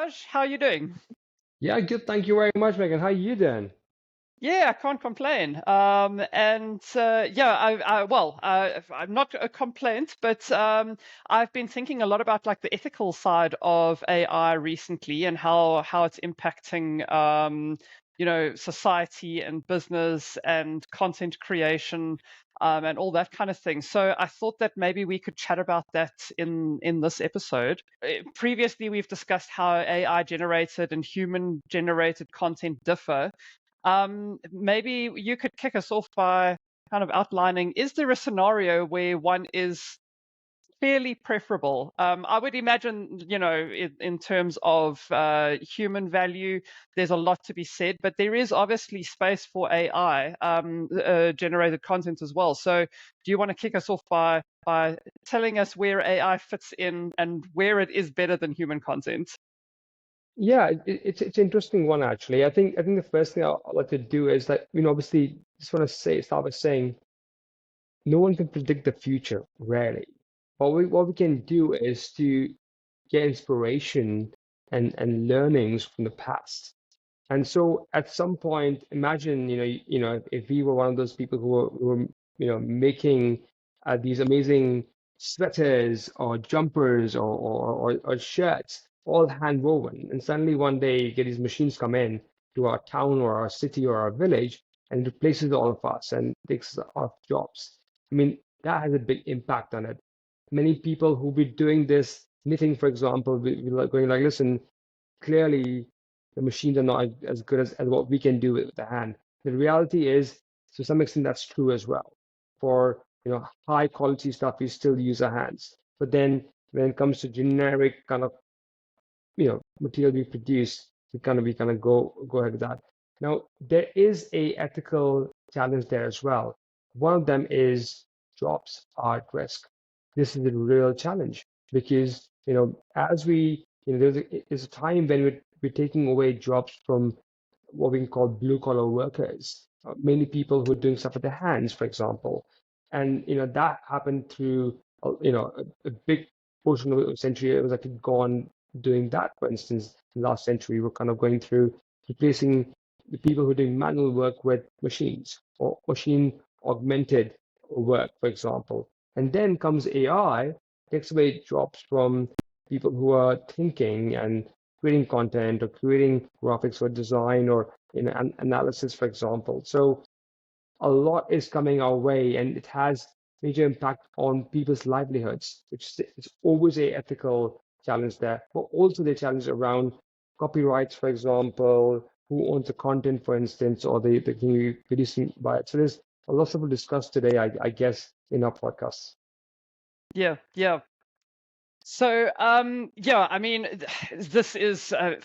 Raj. How are you doing? Yeah, good. Thank you very much, Megan. How you doing? Yeah, I can't complain. I'm not a complaint, but I've been thinking a lot about like the ethical side of AI recently and how it's impacting society and business and content creation and all that kind of thing. So I thought that maybe we could chat about that in this episode. Previously, we've discussed how AI generated and human generated content differ. Maybe you could kick us off by kind of outlining, is there a scenario where one is fairly preferable? I would imagine, in terms of human value, there's a lot to be said, but there is obviously space for AI generated content as well. So do you want to kick us off by telling us where AI fits in and where it is better than human content? Yeah, it's an interesting one actually. I think the first thing I'd like to do is that obviously just want to start by saying no one can predict the future, rarely. What we can do is to get inspiration and learnings from the past. And so at some point, imagine if we were one of those people who were making these amazing sweaters or jumpers or shirts, all hand woven, and suddenly one day you get these machines come in to our town or our city or our village and replaces all of us and takes our jobs. I mean, that has a big impact on it. Many people who be doing this knitting, for example, be like going like, listen, clearly the machines are not as good as what we can do with the hand. The reality is, to some extent, that's true as well. For high quality stuff, we still use our hands. But then when it comes to generic kind of material we produce, we kind of go ahead with that. Now there is a ethical challenge there as well. One of them is jobs are at risk. This is a real challenge because as we there's a time when we're taking away jobs from what we can call blue collar workers, mainly people who are doing stuff with their hands, for example. And that happened through a big portion of the century. It was actually gone doing that. For instance, last century, we're kind of going through replacing the people who are doing manual work with machines or machine augmented work, for example. And then comes AI, takes away jobs from people who are thinking and creating content or creating graphics or design or analysis, for example. So a lot is coming our way, and it has major impact on people's livelihoods, which is always a ethical challenge there, but also the challenge around copyrights, for example, who owns the content, for instance, or the thing we producing by it. So there's a lot of discuss today, I guess, in our podcast. Yeah, yeah. So, I mean, this is a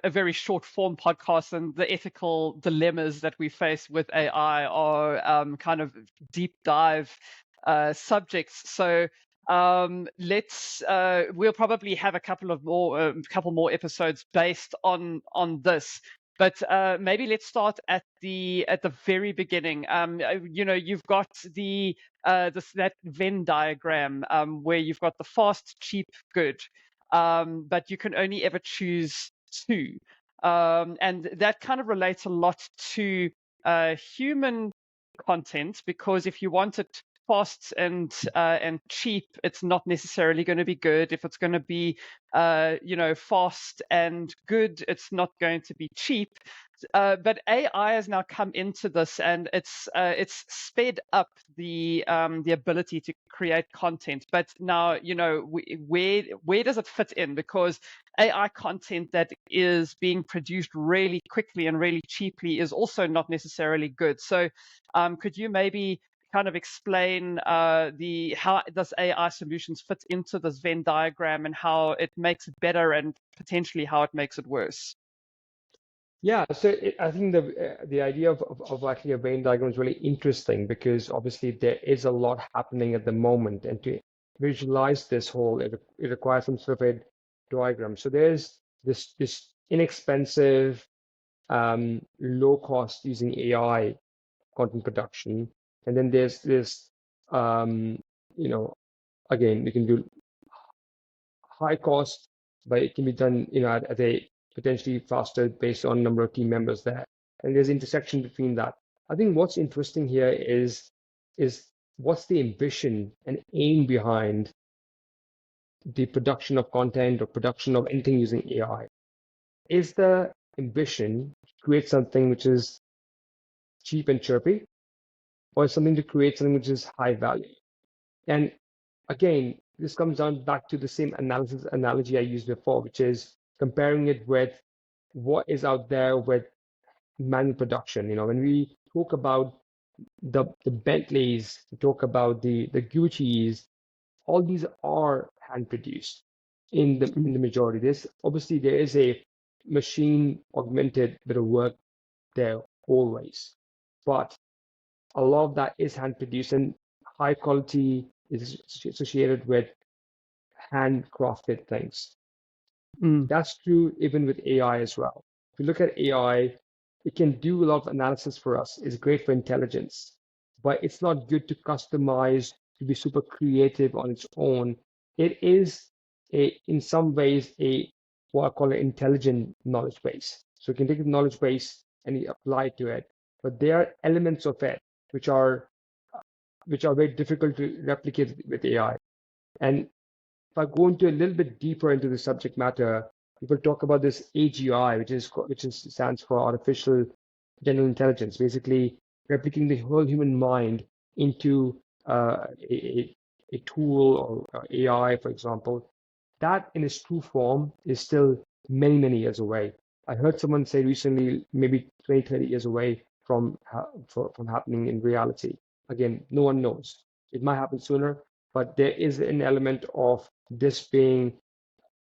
very short form podcast, and the ethical dilemmas that we face with AI are kind of deep dive subjects. So, we'll probably have a couple more episodes based on this. But maybe let's start at the very beginning. You've got that Venn diagram where you've got the fast, cheap, good, but you can only ever choose two, and that kind of relates a lot to human content, because if you want it fast and cheap, it's not necessarily going to be good. If it's going to be fast and good, it's not going to be cheap. But AI has now come into this, and it's sped up the ability to create content. But now, where does it fit in? Because AI content that is being produced really quickly and really cheaply is also not necessarily good. So, could you maybe kind of explain how does AI solutions fit into this Venn diagram and how it makes it better and potentially how it makes it worse? Yeah, so I think the idea of actually a Venn diagram is really interesting because obviously there is a lot happening at the moment, and to visualize this whole, it requires some sort of a diagram. So there's this inexpensive, low cost using AI content production, and then there's this, um, you know, again, you can do high cost but it can be done, at a potentially faster based on number of team members there. And there's intersection between that. I think what's interesting here is what's the ambition and aim behind the production of content or production of anything using AI? Is the ambition to create something which is cheap and chirpy, or something to create something which is high value? And again, this comes down back to the same analysis analogy I used before, which is comparing it with what is out there with manual production. When we talk about the Bentleys, we talk about the Gucci's, all these are hand produced in the majority. There is a machine augmented bit of work there always, but a lot of that is hand produced, and high quality is associated with handcrafted things. That's true even with AI as well. If you look at AI, it can do a lot of analysis for us. It's great for intelligence, but it's not good to customize, to be super creative on its own. It is in some ways, what I call an intelligent knowledge base. So you can take the knowledge base and you apply it to it, but there are elements of it which are very difficult to replicate with AI. And if I go into a little bit deeper into the subject matter, people talk about this AGI, which stands for artificial general intelligence, basically replicating the whole human mind into a tool or AI, for example. That in its true form is still many, many years away. I heard someone say recently, maybe 20, 30 years away from happening in reality. Again, no one knows. It might happen sooner, but there is an element of this being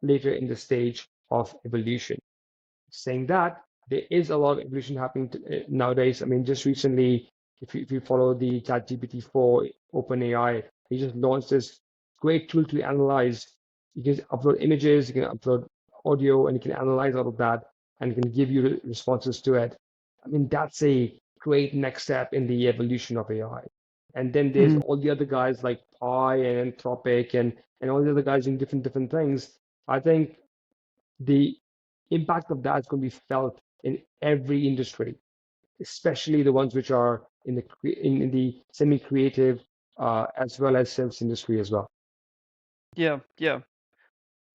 later in the stage of evolution. Saying that, there is a lot of evolution happening nowadays. I mean, just recently, if you follow the ChatGPT 4 OpenAI, they just launched this great tool to analyze. You can upload images, you can upload audio, and you can analyze all of that, and it can give you responses to it. I mean, that's a great next step in the evolution of AI. And then there's all the other guys like Pi and Anthropic and all the other guys doing different things. I think the impact of that is going to be felt in every industry, especially the ones which are in the semi-creative as well as service industry as well. Yeah, yeah.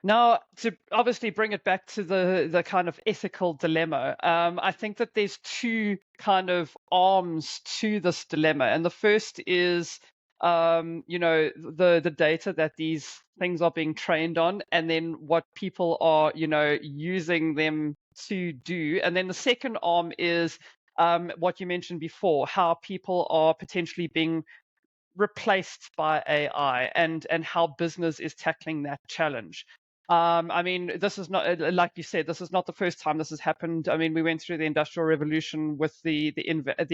Now, to obviously bring it back to the kind of ethical dilemma, I think that there's two kind of arms to this dilemma, and the first is, the data that these things are being trained on, and then what people are, using them to do, and then the second arm is what you mentioned before, how people are potentially being replaced by AI, and how business is tackling that challenge. I mean, this is not, like you said, this is not the first time this has happened. I mean, we went through the Industrial Revolution with the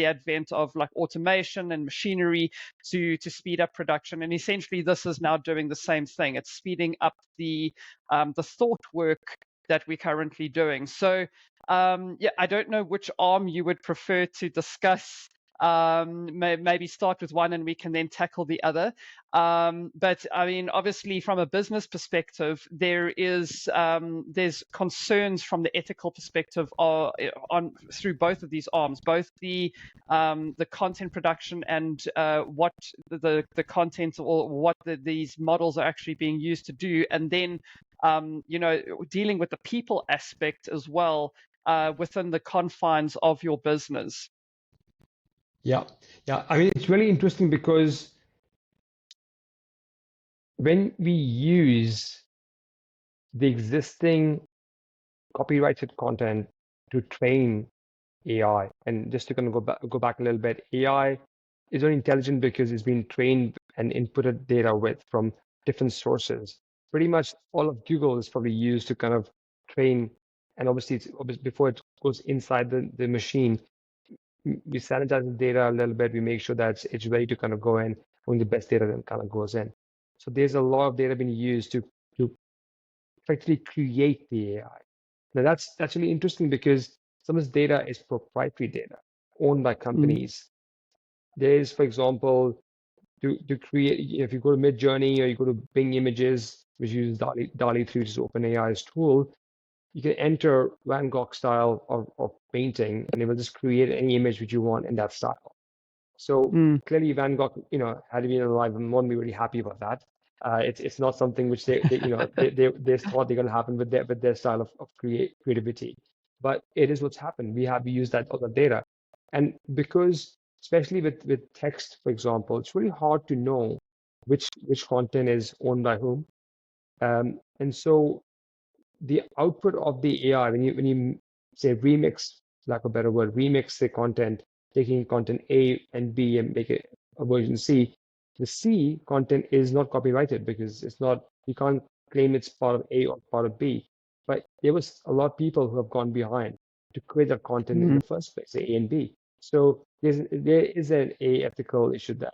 advent of like automation and machinery to speed up production, and essentially this is now doing the same thing. It's speeding up the thought work that we're currently doing. So, yeah, I don't know which arm you would prefer to discuss. Maybe start with one and we can then tackle the other. But I mean, obviously, from a business perspective, there's concerns from the ethical perspective on through both of these arms, both the content production and what the content or what these models are actually being used to do, and then dealing with the people aspect as well within the confines of your business. Yeah, yeah. I mean, it's really interesting because when we use the existing copyrighted content to train AI, and just to kind of go back a little bit, AI is very intelligent because it's been trained and inputted data from different sources. Pretty much all of Google is probably used to kind of train, and obviously before it goes inside the machine, we sanitize the data a little bit. We make sure that it's ready to kind of go in. Only the best data then kind of goes in. So there's a lot of data being used to effectively create the AI. Now that's really interesting because some of this data is proprietary data owned by companies. There is, for example, to create, if you go to Midjourney or you go to Bing Images, which uses DALL-E 3, which is OpenAI's tool, you can enter Van Gogh style of painting, and it will just create any image which you want in that style. So Mm. clearly, Van Gogh, had he been alive, and won't be really happy about that. It's not something which they thought they're going to happen with their style of creativity, but it is what's happened. We have used that other data, and because especially with text, for example, it's really hard to know which content is owned by whom, and so the output of the AI, when you say remix, lack of a better word, remix the content, taking content A and B and make it a version C, the C content is not copyrighted because it's not, you can't claim it's part of A or part of B. But there was a lot of people who have gone behind to create that content in Mm. the first place, A and B. So there is an ethical issue there.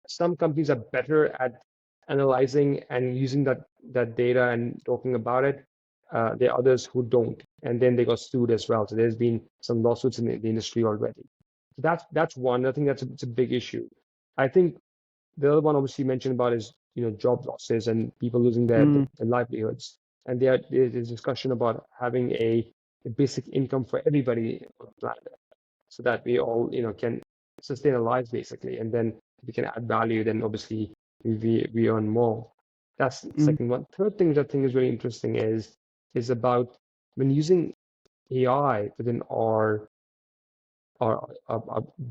Some companies are better at analyzing and using that data and talking about it. There are others who don't, and then they got sued as well. So there's been some lawsuits in the industry already. So that's one. I think it's a big issue. I think the other one obviously mentioned about is job losses and people losing Mm. their livelihoods. And there's discussion about having a basic income for everybody on the planet, so that we all can sustain our lives basically, and then we can add value. Then obviously we earn more. That's the Mm. second one. Third thing that I think is really interesting is about when using AI within our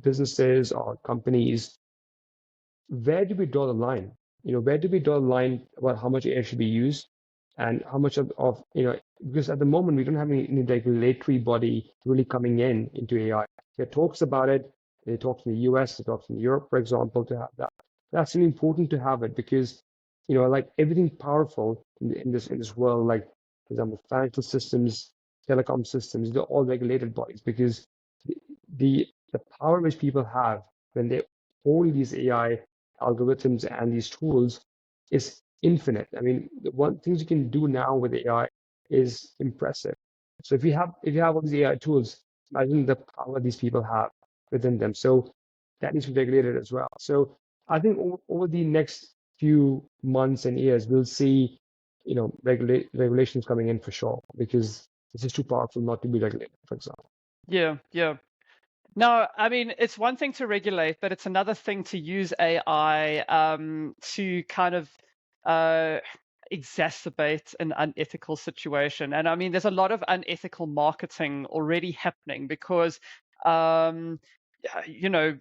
businesses, our companies. Where do we draw the line? Where do we draw the line about how much AI should be used and how much of because at the moment we don't have any regulatory body really coming into AI. There talks about it. They talk in the US, they talk in Europe, for example, to have that. That's really important to have it because, like everything powerful in this world, like for example, financial systems, telecom systems, they're all regulated bodies because the power which people have when they hold these AI algorithms and these tools is infinite. I mean, the one things you can do now with AI is impressive. So if you have all these AI tools, imagine the power these people have within them. So that needs to be regulated as well. So I think over the next few months and years, we'll see, regulations coming in for sure because this is too powerful not to be regulated, for example. Yeah, yeah. No, I mean, it's one thing to regulate, but it's another thing to use AI to kind of uh, exacerbate an unethical situation. And I mean, there's a lot of unethical marketing already happening because, um, you know,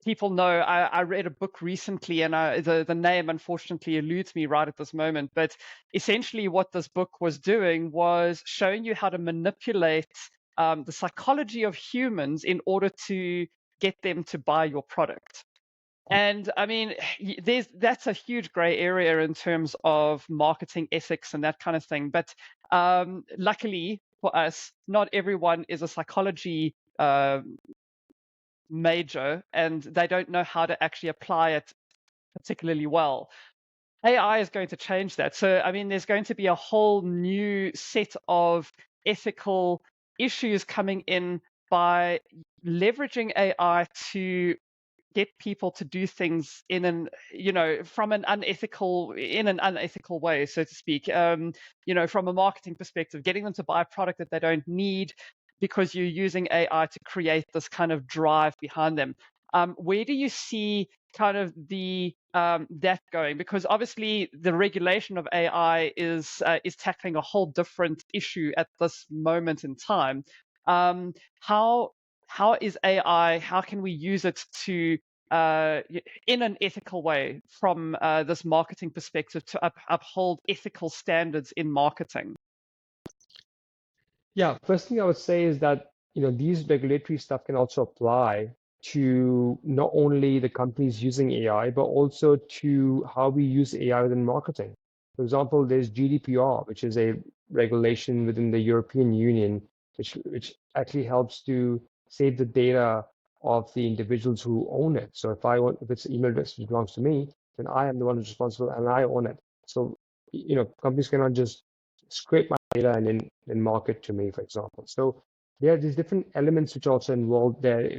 people know. I read a book recently, and the name unfortunately eludes me right at this moment. But essentially, what this book was doing was showing you how to manipulate the psychology of humans in order to get them to buy your product. And I mean, that's a huge gray area in terms of marketing ethics and that kind of thing. But luckily for us, not everyone is a psychology major, and they don't know how to actually apply it particularly well. AI is going to change that. So, I mean, there's going to be a whole new set of ethical issues coming in by leveraging AI to get people to do things in an from an unethical way, so to speak. From a marketing perspective, getting them to buy a product that they don't need because you're using AI to create this kind of drive behind them. Where do you see kind of the that going? Because obviously the regulation of AI is tackling a whole different issue at this moment in time. How is AI? How can we use it to in an ethical way from this marketing perspective to uphold ethical standards in marketing? Yeah, first thing I would say is that, these regulatory stuff can also apply to not only the companies using AI, but also to how we use AI within marketing. For example, there's GDPR, which is a regulation within the European Union, which actually helps to save the data of the individuals who own it. So if it's an email address which belongs to me, then I am the one who's responsible and I own it. So, companies cannot just scrape my data and market to me, for example. So there are these different elements which are also involved there,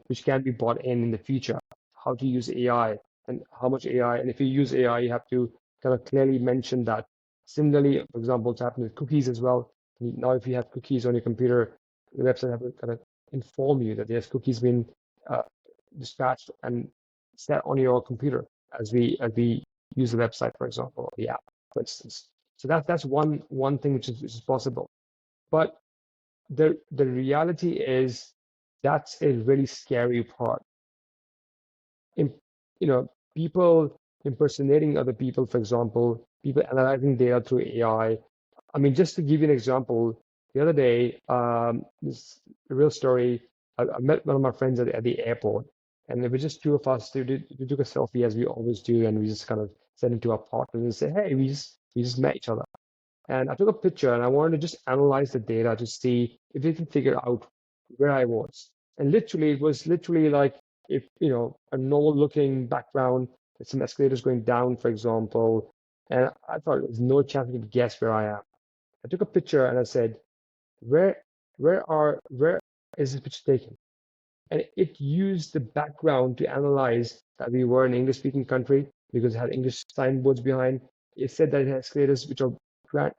which can be brought in the future. How to use AI and how much AI. And if you use AI, you have to kind of clearly mention that. Similarly, for example, it's happened with cookies as well. Now, if you have cookies on your computer, the website have to kind of inform you that there's cookies being uh, dispatched and set on your computer as we use the website, for example, or the app, for instance. So that's one thing which is possible. But the reality is that's a really scary part. In, people impersonating other people, for example, people analyzing data through AI. I mean, just to give you an example, the other day, this real story, I met one of my friends at the airport, and there were just two of us. We took a selfie as we always do, and we just kind of sent it to our partners and say, "Hey, we just met each other." And I took a picture and I wanted to just analyze the data to see if we can figure out where I was. And literally, it was literally like if, a normal looking background with some escalators going down, for example. And I thought there's no chance I could guess where I am. I took a picture and I said, where is this picture taken? And it used the background to analyze that we were an English-speaking country because it had English signboards behind. It said that it had escalators which are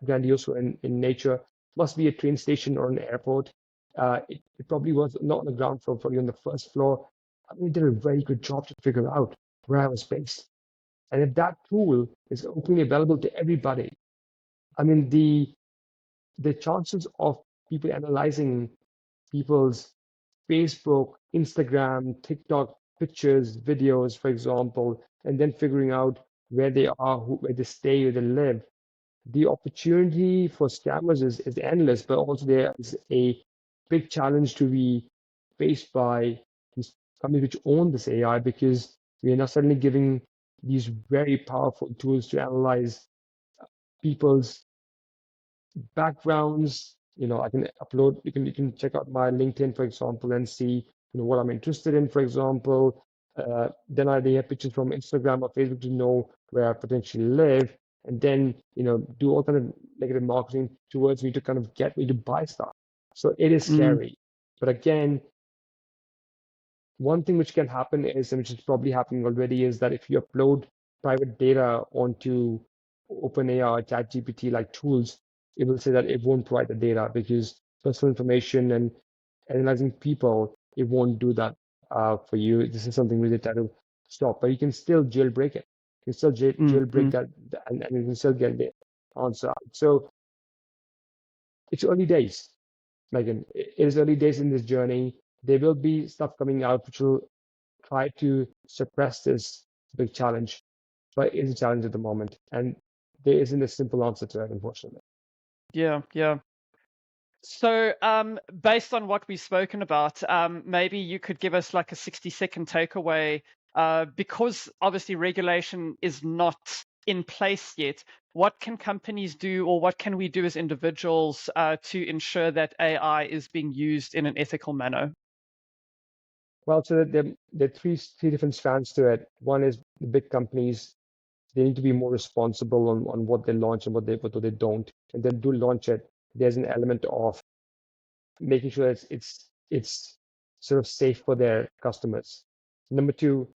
grandiose in nature. Must be a train station or an airport. It probably was not on the ground floor, probably on the first floor. I mean, it did a very good job to figure out where I was based. And if that tool is openly available to everybody, I mean, the chances of people analyzing people's Facebook, Instagram, TikTok pictures, videos, for example, and then figuring out where they are, where they stay, where they live. The opportunity for scammers is endless, but also there is a big challenge to be faced by these companies which own this AI because we are now suddenly giving these very powerful tools to analyze people's backgrounds. I can upload, you can check out my LinkedIn, for example, and see, what I'm interested in, for example. Then they have pictures from Instagram or Facebook to know where I potentially live, and then, do all kind of negative marketing towards me to kind of get me to buy stuff. So it is Mm, scary. But again, one thing which can happen is, and which is probably happening already, is that if you upload private data onto OpenAI or ChatGPT like tools, it will say that it won't provide the data because personal information and analyzing people, it won't do that for you. This is something really try to stop, but you can still jailbreak it. You can still jailbreak mm. that, and you can still get the answer out. So it's early days, Megan. It is early days in this journey. There will be stuff coming out which will try to suppress this big challenge, but it is a challenge at the moment. And there isn't a simple answer to that, unfortunately. Yeah, yeah. So, based on what we've spoken about, maybe you could give us like a 60-second takeaway, because obviously regulation is not in place yet. What can companies do, or what can we do as individuals, to ensure that AI is being used in an ethical manner? Well, so there are three different strands to it. One is the big companies, they need to be more responsible on what they launch and what they don't. And then do launch it, there's an element of making sure it's sort of safe for their customers. Number two,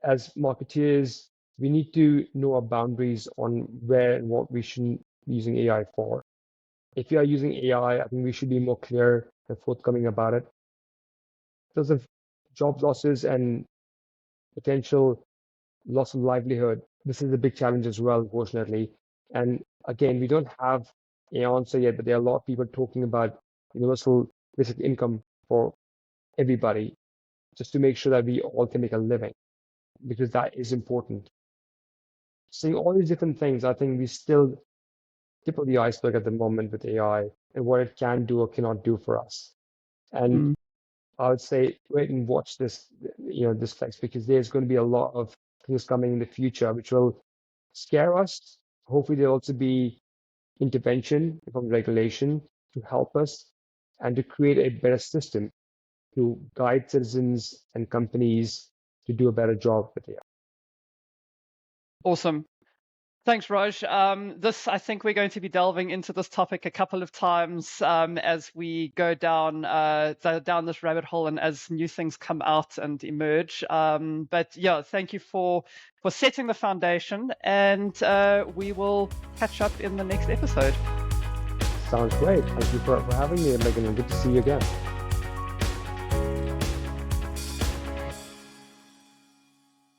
as marketeers, we need to know our boundaries on where and what we shouldn't be using AI for. If you are using AI, I think we should be more clear and forthcoming about it. Because of job losses and potential loss of livelihood, this is a big challenge as well, unfortunately. And again, we don't have an answer yet, but there are a lot of people talking about universal basic income for everybody, just to make sure that we all can make a living, because that is important. Seeing all these different things, I think we still tip of the iceberg at the moment with AI and what it can do or cannot do for us. And Mm. I would say wait and watch this flex, because there's going to be a lot of things coming in the future which will scare us. Hopefully, there'll also be intervention from regulation to help us and to create a better system to guide citizens and companies to do a better job with AI. Awesome. Thanks, Raj. I think we're going to be delving into this topic a couple of times as we go down this rabbit hole and as new things come out and emerge. But yeah, thank you for setting the foundation, and we will catch up in the next episode. Sounds great. Thank you for having me, Megan, and good to see you again.